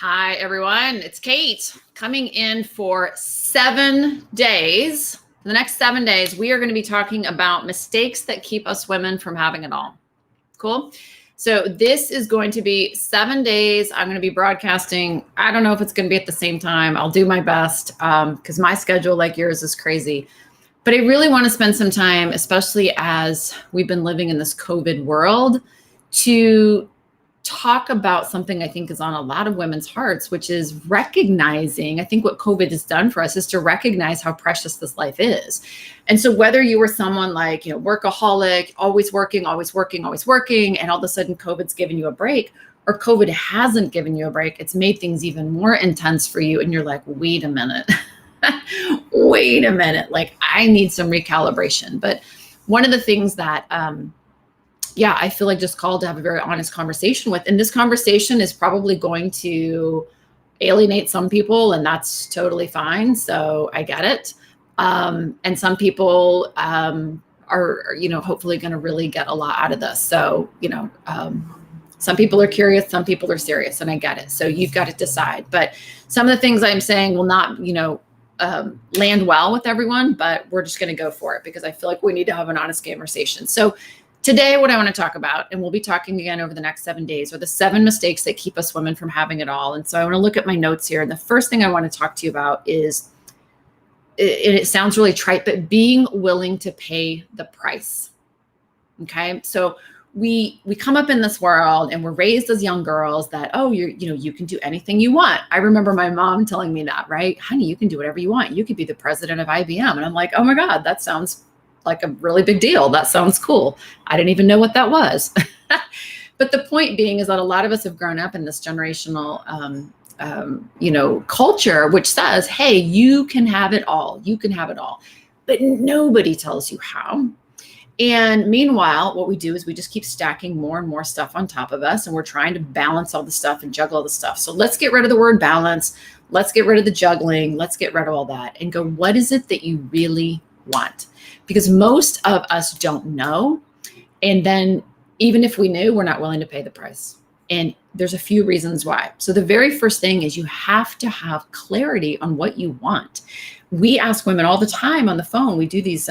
Hi, everyone. It's Kate coming in for 7 days. For the next 7 days, we are going to be talking about mistakes that keep us women from having it all. Cool. So this is going to be 7 days. I'm going to be broadcasting. I don't know if it's going to be at the same time. I'll do my best because my schedule, like yours, is crazy. But I really want to spend some time, especially as we've been living in this COVID world, to talk about something I think is on a lot of women's hearts, which is recognizing, I think what COVID has done for us is to recognize how precious this life is. And so whether you were someone like, workaholic, always working, and all of a sudden COVID's given you a break, or COVID hasn't given you a break, it's made things even more intense for you. And you're like, wait a minute, wait a minute, like I need some recalibration. But one of the things that, I feel like just called to have a very honest conversation with. And this conversation is probably going to alienate some people, and that's totally fine. So I get it. And some people are, hopefully going to really get a lot out of this. So, some people are curious, some people are serious, and I get it. So you've got to decide. But some of the things I'm saying will not, land well with everyone, but we're just going to go for it because I feel like we need to have an honest conversation. So today, what I want to talk about, and we'll be talking again over the next 7 days, are the 7 mistakes that keep us women from having it all. And so I want to look at my notes here. And the first thing I want to talk to you about is, it sounds really trite, but being willing to pay the price. Okay. So we come up in this world and we're raised as young girls that, you can do anything you want. I remember my mom telling me that, right? Honey, you can do whatever you want. You could be the president of IBM. And I'm like, oh my God, that sounds like a really big deal. That sounds cool. I didn't even know what that was. But the point being is that a lot of us have grown up in this generational, culture, which says, hey, you can have it all. You can have it all. But nobody tells you how. And meanwhile, what we do is we just keep stacking more and more stuff on top of us. And we're trying to balance all the stuff and juggle all the stuff. So let's get rid of the word balance. Let's get rid of the juggling. Let's get rid of all that and go, what is it that you really want? Because most of us don't know. And then even if we knew, we're not willing to pay the price. And there's a few reasons why. So the very first thing is you have to have clarity on what you want. We ask women all the time on the phone. We do these,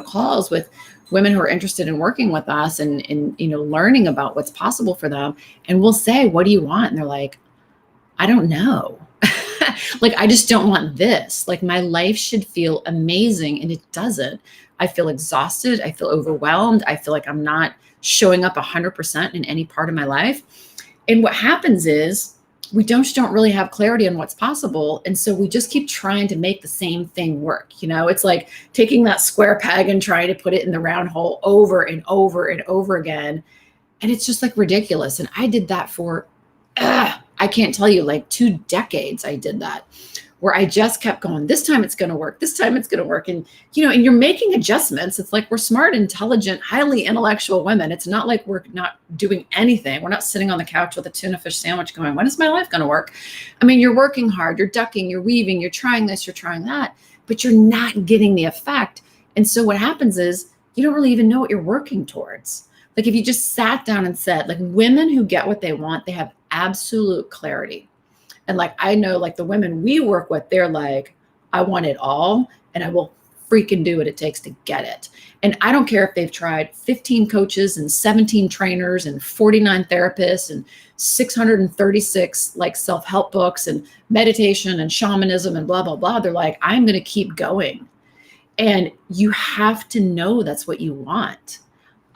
calls with women who are interested in working with us and learning about what's possible for them. And we'll say, what do you want? And they're like, I don't know. Like, I just don't want this. Like, my life should feel amazing, and it doesn't. I feel exhausted. I feel overwhelmed. I feel like I'm not showing up 100% in any part of my life. And what happens is we don't really have clarity on what's possible. And so we just keep trying to make the same thing work. It's like taking that square peg and trying to put it in the round hole over and over and over again. And it's just like ridiculous. And I did that for I can't tell you, like 2 decades I did that, where I just kept going, this time it's going to work. This time it's going to work. And, and you're making adjustments. It's like we're smart, intelligent, highly intellectual women. It's not like we're not doing anything. We're not sitting on the couch with a tuna fish sandwich going, when is my life going to work? I mean, you're working hard, you're ducking, you're weaving, you're trying this, you're trying that, but you're not getting the effect. And so what happens is you don't really even know what you're working towards. Like if you just sat down and said, like, women who get what they want, they have absolute clarity. And like, I know, like the women we work with, they're like, I want it all and I will freaking do what it takes to get it. And I don't care if they've tried 15 coaches and 17 trainers and 49 therapists and 636 like self-help books and meditation and shamanism and blah, blah, blah. They're like, I'm going to keep going. And you have to know that's what you want.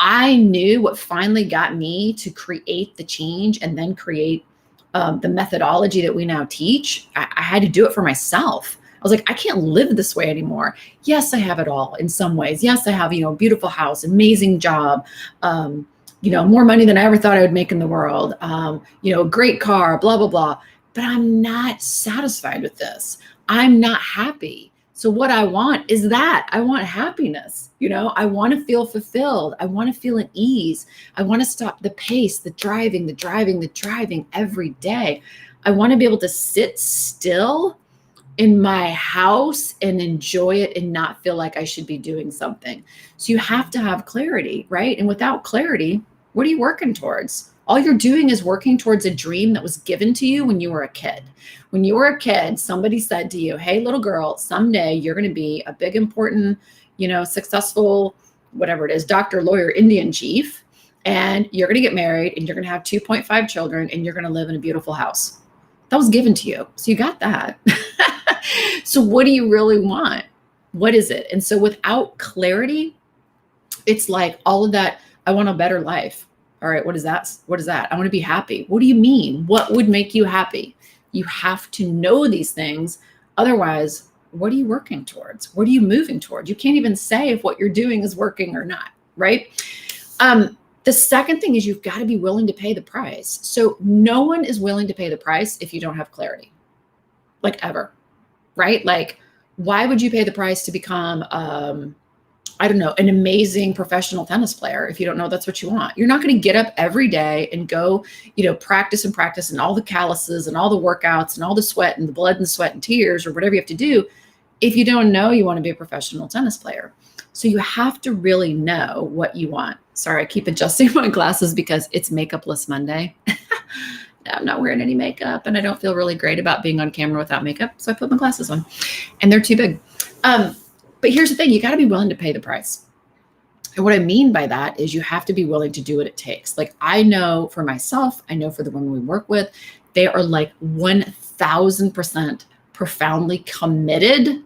I knew what finally got me to create the change and then create the methodology that we now teach. I had to do it for myself. I was like, I can't live this way anymore. Yes, I have it all in some ways. Yes, I have, a beautiful house, amazing job, more money than I ever thought I would make in the world, a great car, blah, blah, blah. But I'm not satisfied with this. I'm not happy. So what I want is that I want happiness. I want to feel fulfilled. I want to feel at ease. I want to stop the pace, the driving every day. I want to be able to sit still in my house and enjoy it and not feel like I should be doing something. So you have to have clarity, right? And without clarity, What are you working towards? All you're doing is working towards a dream that was given to you when you were a kid. When you were a kid, somebody said to you, hey, little girl, someday you're going to be a big, important, successful, whatever it is, doctor, lawyer, Indian chief, and you're going to get married and you're going to have 2.5 children and you're going to live in a beautiful house. That was given to you. So you got that. So what do you really want? What is it? And so without clarity, it's like all of that. I want a better life. All right. What is that? What is that? I want to be happy. What do you mean? What would make you happy? You have to know these things. Otherwise, what are you working towards? What are you moving towards? You can't even say if what you're doing is working or not. Right. The second thing is you've got to be willing to pay the price. So no one is willing to pay the price if you don't have clarity, like ever, right? Like, why would you pay the price to become, I don't know, an amazing professional tennis player if you don't know that's what you want? You're not going to get up every day and go, practice and all the calluses and all the workouts and all the sweat and the blood and sweat and tears or whatever you have to do if you don't know you want to be a professional tennis player. So you have to really know what you want. Sorry, I keep adjusting my glasses because it's Makeupless Monday. I'm not wearing any makeup and I don't feel really great about being on camera without makeup. So I put my glasses on and they're too big. But here's the thing, you got to be willing to pay the price. And what I mean by that is you have to be willing to do what it takes. Like I know for myself, I know for the women we work with, they are like 1000% profoundly committed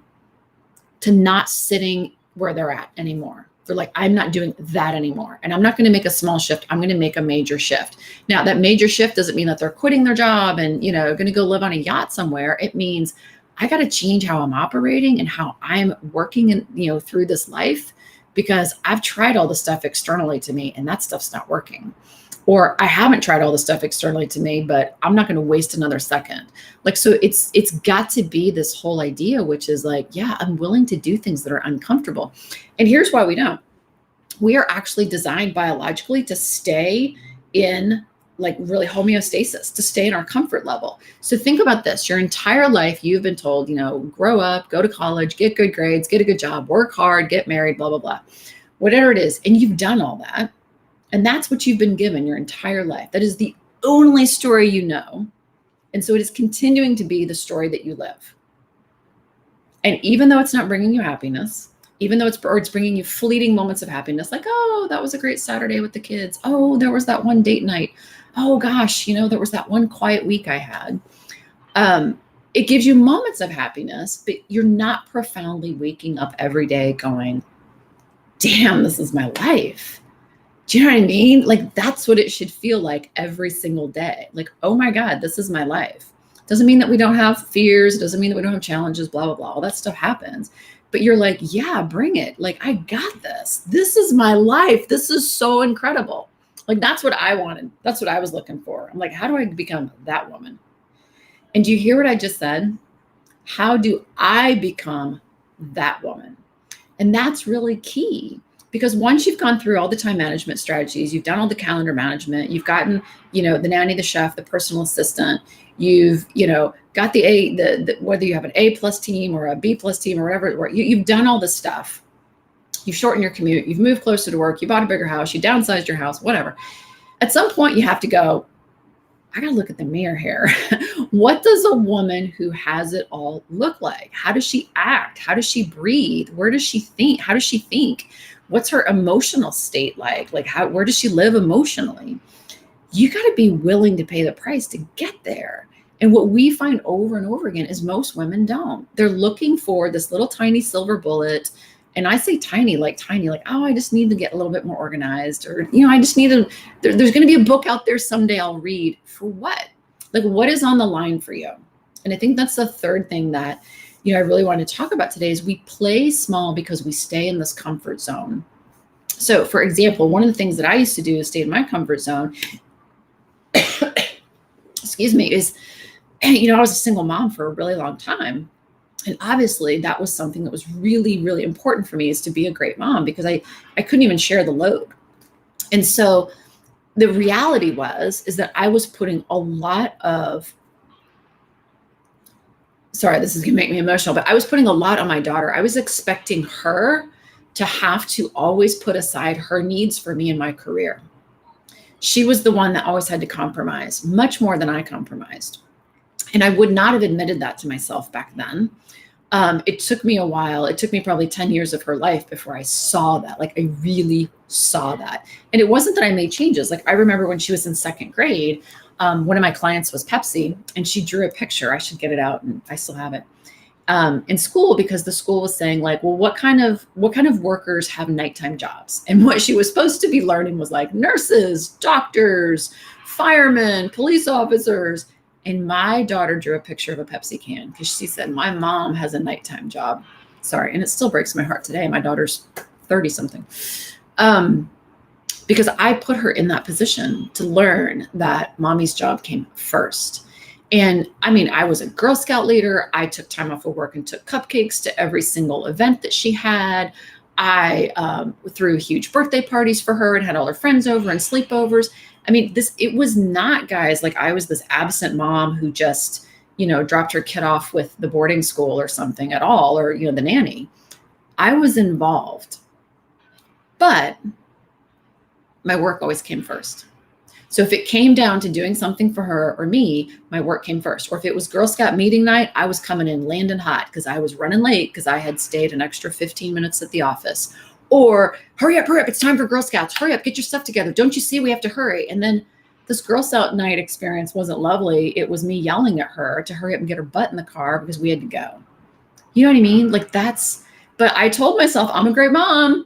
to not sitting where they're at anymore. They're like, I'm not doing that anymore. And I'm not going to make a small shift. I'm going to make a major shift. Now, that major shift doesn't mean that they're quitting their job and, going to go live on a yacht somewhere. It means I got to change how I'm operating and how I'm working and, through this life, because I've tried all the stuff externally to me and that stuff's not working. Or I haven't tried all the stuff externally to me, but I'm not going to waste another second. Like, so it's got to be this whole idea, which is like, yeah, I'm willing to do things that are uncomfortable. And here's why we don't. We are actually designed biologically to stay in like really homeostasis, to stay in our comfort level. So think about this. Your entire life, you've been told, grow up, go to college, get good grades, get a good job, work hard, get married, blah, blah, blah, whatever it is. And you've done all that. And that's what you've been given your entire life. That is the only story you know. And so it is continuing to be the story that you live. And even though it's not bringing you happiness, even though it's bringing you fleeting moments of happiness, like, oh, that was a great Saturday with the kids. Oh, there was that one date night. Oh gosh, there was that one quiet week I had. It gives you moments of happiness, but you're not profoundly waking up every day going, damn, this is my life. Do you know what I mean? Like, that's what it should feel like every single day. Like, oh my God, this is my life. Doesn't mean that we don't have fears. It doesn't mean that we don't have challenges, blah, blah, blah. All that stuff happens. But you're like, yeah, bring it. Like, I got this. This is my life. This is so incredible. Like, that's what I wanted. That's what I was looking for. I'm like, how do I become that woman? And do you hear what I just said? How do I become that woman? And that's really key. Because once you've gone through all the time management strategies, you've done all the calendar management, you've gotten, the nanny, the chef, the personal assistant, you've, got the whether you have an A+ team or a B+ team or whatever, you've done all this stuff. You've shortened your commute, you've moved closer to work, you bought a bigger house, you downsized your house, whatever. At some point you have to go, I got to look at the mirror here. What does a woman who has it all look like? How does she act? How does she breathe? Where does she think? How does she think? What's her emotional state like? Like, where does she live emotionally? You got to be willing to pay the price to get there. And what we find over and over again is most women don't. They're looking for this little tiny silver bullet. And I say tiny, like, oh, I just need to get a little bit more organized. Or, I just need to, there's going to be a book out there someday I'll read. For what? Like, what is on the line for you? And I think that's the third thing that, I really want to talk about today is we play small because we stay in this comfort zone. So for example, one of the things that I used to do is stay in my comfort zone, excuse me, is, I was a single mom for a really long time. And obviously that was something that was really, really important for me, is to be a great mom, because I couldn't even share the load. And so the reality is that I was putting a lot of, sorry, this is going to make me emotional, but I was putting a lot on my daughter. I was expecting her to have to always put aside her needs for me and my career. She was the one that always had to compromise, much more than I compromised. And I would not have admitted that to myself back then. It took me a while. It took me probably 10 years of her life before I saw that. Like, I really saw that. And it wasn't that I made changes. Like, I remember when she was in second grade, one of my clients was Pepsi, and she drew a picture. I should get it out, and I still have it. In school, because the school was saying, like, well, what kind of workers have nighttime jobs? And what she was supposed to be learning was like nurses, doctors, firemen, police officers. And my daughter drew a picture of a Pepsi can because she said, my mom has a nighttime job. Sorry. And it still breaks my heart today. My daughter's 30 something. Because I put her in that position to learn that mommy's job came first. And I mean, I was a Girl Scout leader. I took time off of work and took cupcakes to every single event that she had. I threw huge birthday parties for her and had all her friends over and sleepovers. I mean, it was not, guys, like I was this absent mom who just, dropped her kid off with the boarding school or something at all, or, the nanny. I was involved, but my work always came first. So if it came down to doing something for her or me, my work came first. Or if it was Girl Scout meeting night, I was coming in landing hot because I was running late because I had stayed an extra 15 minutes at the office. Or hurry up, it's time for Girl Scouts. Hurry up, get your stuff together. Don't you see we have to hurry? And then this Girl Scout night experience wasn't lovely. It was me yelling at her to hurry up and get her butt in the car because we had to go. You know what I mean? Like but I told myself, I'm a great mom.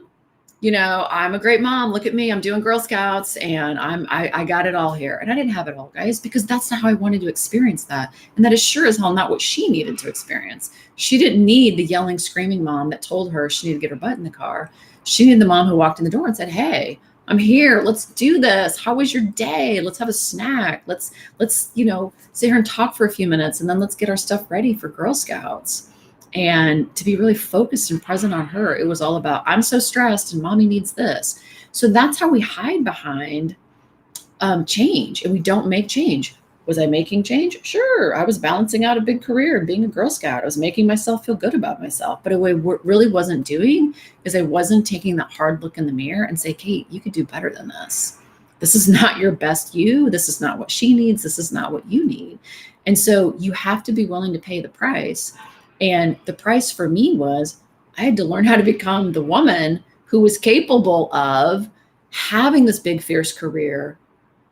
I'm a great mom. Look at me. I'm doing Girl Scouts and I got it all here. And I didn't have it all, guys, because that's not how I wanted to experience that. And that is sure as hell not what she needed to experience. She didn't need the yelling, screaming mom that told her she needed to get her butt in the car. She needed the mom who walked in the door and said, hey, I'm here. Let's do this. How was your day? Let's have a snack. Let's sit here and talk for a few minutes. And then let's get our stuff ready for Girl Scouts. And to be really focused and present on her. It was all about, I'm so stressed and mommy needs this. So that's how we hide behind change, and we don't make change. Was I making change? Sure. I was balancing out a big career and being a Girl Scout. I was making myself feel good about myself. But what I really wasn't doing is I wasn't taking that hard look in the mirror and say, Kate, you could do better than this. This is not your best you. This is not what she needs. This is not what you need. And so you have to be willing to pay the price. And the price for me was I had to learn how to become the woman who was capable of having this big, fierce career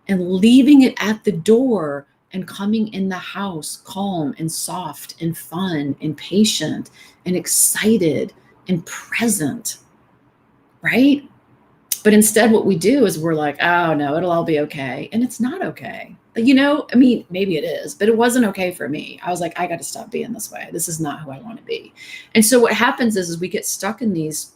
and leaving it at the door and coming in the house calm and soft and fun and patient and excited and present, right? But instead what we do is we're like, oh no, it'll all be okay. And it's not okay. Maybe it is, but it wasn't okay for me. I was like, I got to stop being this way. This is not who I want to be. And so what happens is we get stuck in this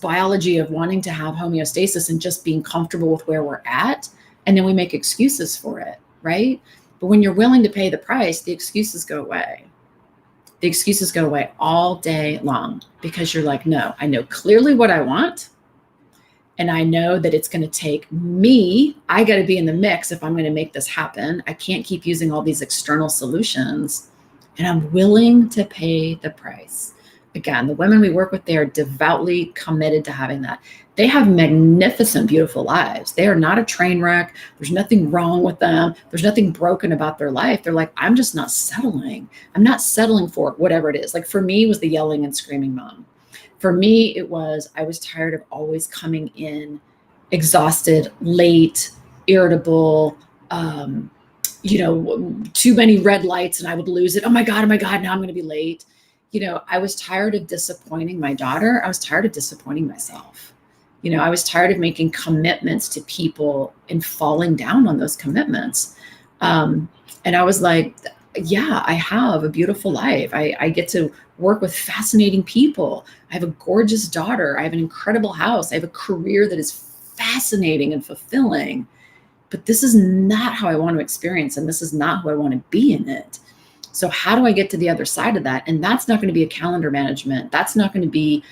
biology of wanting to have homeostasis and just being comfortable with where we're at. And then we make excuses for it, right? But when you're willing to pay the price, the excuses go away. The excuses go away all day long because you're like, no, I know clearly what I want. And I know that it's going to take me. I got to be in the mix if I'm going to make this happen. I can't keep using all these external solutions. And I'm willing to pay the price. Again, the women we work with, they are devoutly committed to having that. They have magnificent, beautiful lives. They are not a train wreck. There's nothing wrong with them. There's nothing broken about their life. They're like, I'm just not settling. I'm not settling for whatever it is. Like for me, it was the yelling and screaming mom. For me, it was, I was tired of always coming in exhausted, late, irritable, too many red lights and I would lose it. Oh my God, now I'm going to be late. I was tired of disappointing my daughter. I was tired of disappointing myself. I was tired of making commitments to people and falling down on those commitments. And I was like, yeah, I have a beautiful life. I get to work with fascinating people. I have a gorgeous daughter. I have an incredible house. I have a career that is fascinating and fulfilling. But this is not how I want to experience, and this is not who I want to be in it. So how do I get to the other side of that? And that's not going to be a calendar management. That's not going to be,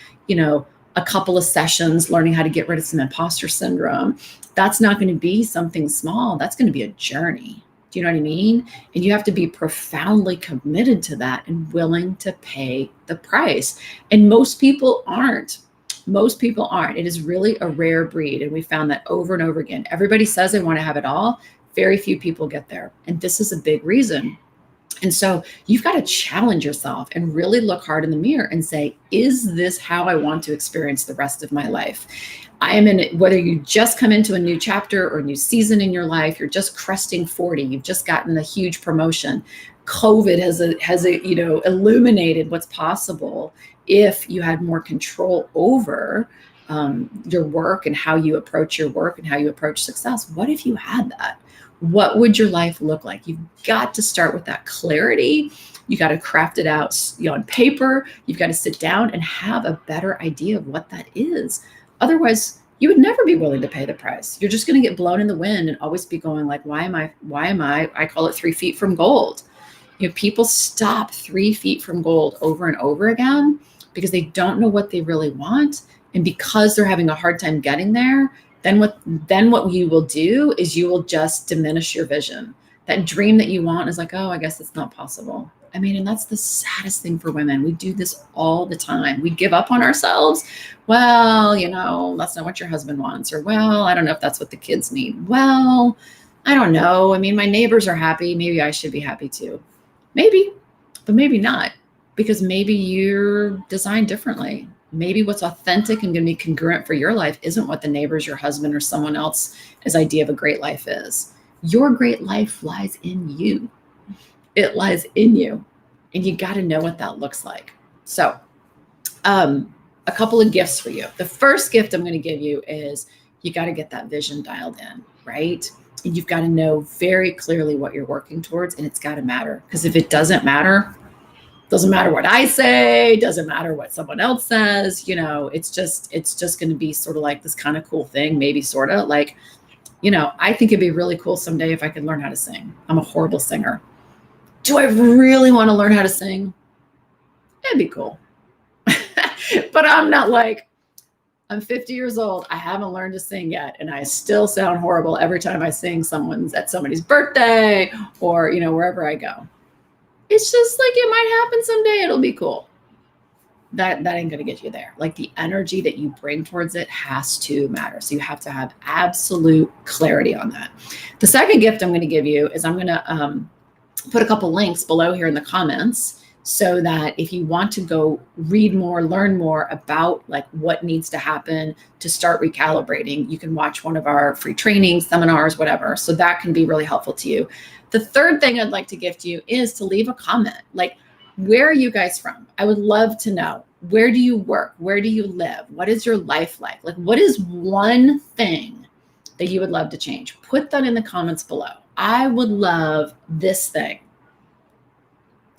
a couple of sessions learning how to get rid of some imposter syndrome. That's not going to be something small. That's going to be a journey. Do you know what I mean? And you have to be profoundly committed to that and willing to pay the price. And most people aren't. Most people aren't. It is really a rare breed. And we found that over and over again. Everybody says they want to have it all. Very few people get there. And this is a big reason. And so you've got to challenge yourself and really look hard in the mirror and say, is this how I want to experience the rest of my life? I am in it, whether you just come into a new chapter or a new season in your life, you're just cresting 40, you've just gotten a huge promotion. COVID has illuminated what's possible if you had more control over your work and how you approach your work and how you approach success. What if you had that? What would your life look like? You've got to start with that clarity. You got to craft it out on paper. You've got to sit down and have a better idea of what that is. Otherwise, you would never be willing to pay the price. You're just going to get blown in the wind and always be going like, why am I call it 3 feet from gold. People stop 3 feet from gold over and over again because they don't know what they really want. And because they're having a hard time getting there, then what you will do is you will just diminish your vision. That dream that you want is like, oh, I guess it's not possible. I mean, and that's the saddest thing for women. We do this all the time. We give up on ourselves. Well, that's not what your husband wants. Or, well, I don't know if that's what the kids need. Well, I don't know. I mean, my neighbors are happy. Maybe I should be happy too. Maybe, but maybe not, because maybe you're designed differently. Maybe what's authentic and going to be congruent for your life isn't what the neighbors, your husband, or someone else's idea of a great life is. Your great life lies in you. It lies in you. And you got to know what that looks like. So a couple of gifts for you. The first gift I'm going to give you is you got to get that vision dialed in, right? And you've got to know very clearly what you're working towards, and it's got to matter. Because if it doesn't matter what I say, doesn't matter what someone else says, it's just going to be sort of like this kind of cool thing, maybe sort of like, I think it'd be really cool someday if I could learn how to sing. I'm a horrible singer. Do I really want to learn how to sing? It'd be cool. But I'm not like, I'm 50 years old. I haven't learned to sing yet. And I still sound horrible every time I sing at somebody's birthday or, wherever I go. It's just like, it might happen someday. It'll be cool. That ain't going to get you there. Like, the energy that you bring towards it has to matter. So you have to have absolute clarity on that. The second gift I'm going to give you is I'm going to put a couple links below here in the comments, so that if you want to go read more, learn more about like what needs to happen to start recalibrating, you can watch one of our free trainings, seminars, whatever. So that can be really helpful to you. The third thing I'd like to gift you is to leave a comment. Like, where are you guys from? I would love to know. Where do you work? Where do you live? What is your life like? Like, what is one thing that you would love to change? Put that in the comments below. I would love this thing.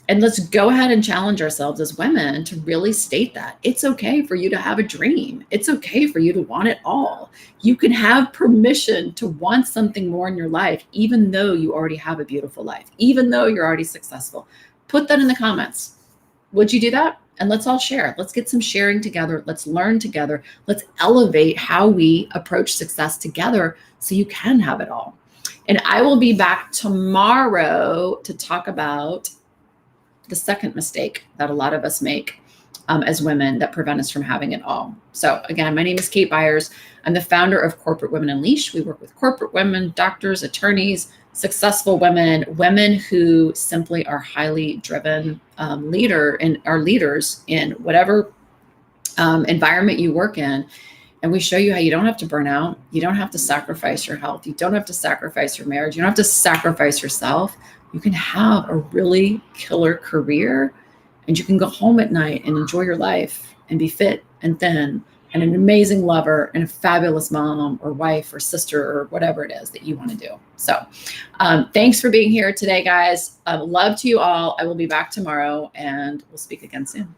And let's go ahead and challenge ourselves as women to really state that it's okay for you to have a dream. It's okay for you to want it all. You can have permission to want something more in your life, even though you already have a beautiful life, even though you're already successful. Put that in the comments. Would you do that? And let's all share. Let's get some sharing together. Let's learn together. Let's elevate how we approach success together so you can have it all. And I will be back tomorrow to talk about the second mistake that a lot of us make as women that prevent us from having it all. So again, my name is Kate Byers. I'm the founder of Corporate Women Unleashed. We work with corporate women, doctors, attorneys, successful women, women who simply are highly driven are leaders in whatever environment you work in. And we show you how you don't have to burn out. You don't have to sacrifice your health. You don't have to sacrifice your marriage. You don't have to sacrifice yourself. You can have a really killer career, and you can go home at night and enjoy your life and be fit and thin and an amazing lover and a fabulous mom or wife or sister or whatever it is that you want to do. So thanks for being here today, guys. Love to you all. I will be back tomorrow, and we'll speak again soon.